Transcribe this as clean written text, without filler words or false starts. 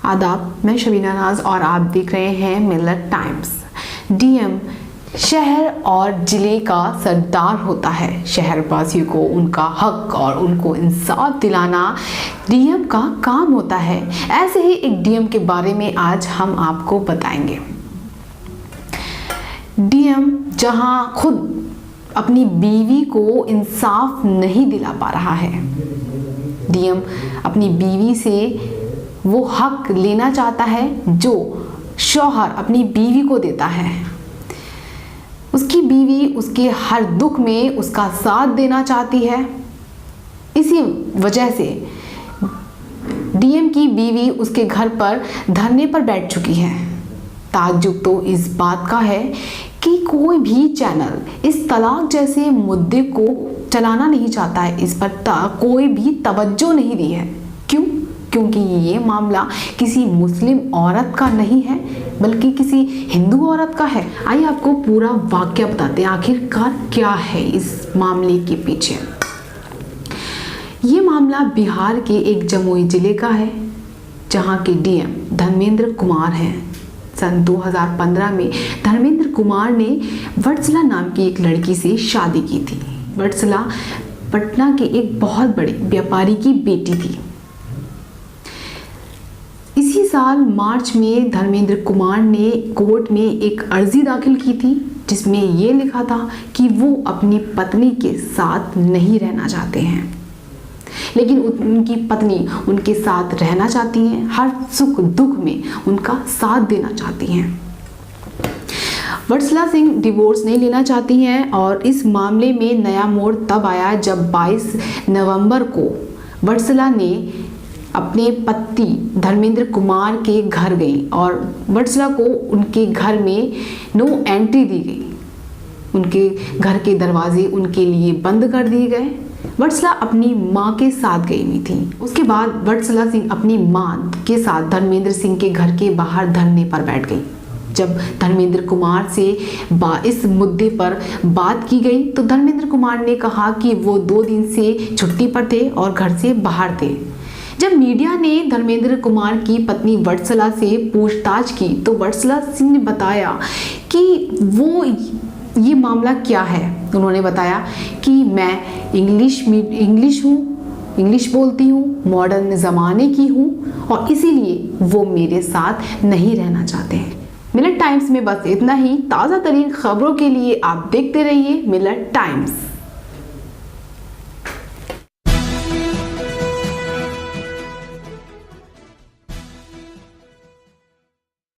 आदाब, मैं शबीना नाज और आप देख रहे हैं मिलत टाइम्स। डीएम शहर और ज़िले का सरदार होता है। शहरवासियों को उनका हक और उनको इंसाफ दिलाना डीएम का काम होता है। ऐसे ही एक डीएम के बारे में आज हम आपको बताएंगे। डीएम जहां खुद अपनी बीवी को इंसाफ नहीं दिला पा रहा है, डीएम अपनी बीवी से वो हक लेना चाहता है जो शौहर अपनी बीवी को देता है। उसकी बीवी उसके हर दुख में उसका साथ देना चाहती है। इसी वजह से डीएम की बीवी उसके घर पर धरने पर बैठ चुकी है। ताज्जुब तो इस बात का है कि कोई भी चैनल इस तलाक जैसे मुद्दे को चलाना नहीं चाहता है। इस पर कोई भी तवज्जो नहीं दी है। क्यों? क्योंकि ये मामला किसी मुस्लिम औरत का नहीं है, बल्कि किसी हिंदू औरत का है। आइए आपको पूरा वाकया बताते हैं, आखिरकार क्या है इस मामले के पीछे। ये मामला बिहार के एक जमुई जिले का है, जहां के डीएम धर्मेंद्र कुमार हैं। सन 2015 में धर्मेंद्र कुमार ने वत्सला नाम की एक लड़की से शादी की थी। वत्सला पटना के एक बहुत बड़े व्यापारी की बेटी थी। इसी साल मार्च में धर्मेंद्र कुमार ने कोर्ट में एक अर्जी दाखिल की थी, जिसमें ये लिखा था कि वो अपनी पत्नी के साथ नहीं रहना चाहते हैं, लेकिन उनकी पत्नी उनके साथ रहना चाहती हैं। हर सुख दुख में उनका साथ देना चाहती हैं। वत्सला सिंह डिवोर्स नहीं लेना चाहती हैं और इस मामले में नया मोड़ तब आया जब 22 नवंबर को वत्सला ने अपने पति धर्मेंद्र कुमार के घर गई और वत्सला को उनके घर में नो एंट्री दी गई। उनके घर के दरवाजे उनके लिए बंद कर दिए गए। वत्सला अपनी मां के साथ गई हुई थी। उसके बाद वत्सला सिंह अपनी मां के साथ धर्मेंद्र सिंह के घर के बाहर धरने पर बैठ गई। जब धर्मेंद्र कुमार से इस मुद्दे पर बात की गई तो धर्मेंद्र कुमार ने कहा कि वो 2 दिन से छुट्टी पर थे और घर से बाहर थे। जब मीडिया ने धर्मेंद्र कुमार की पत्नी वत्सला से पूछताछ की तो वत्सला सिंह ने बताया कि वो ये मामला क्या है। उन्होंने बताया कि मैं इंग्लिश बोलती हूँ, मॉडर्न ज़माने की हूँ और इसीलिए वो मेरे साथ नहीं रहना चाहते हैं। मिलत टाइम्स में बस इतना ही। ताज़ा तरीन खबरों के लिए आप देखते रहिए मिलत टाइम्स।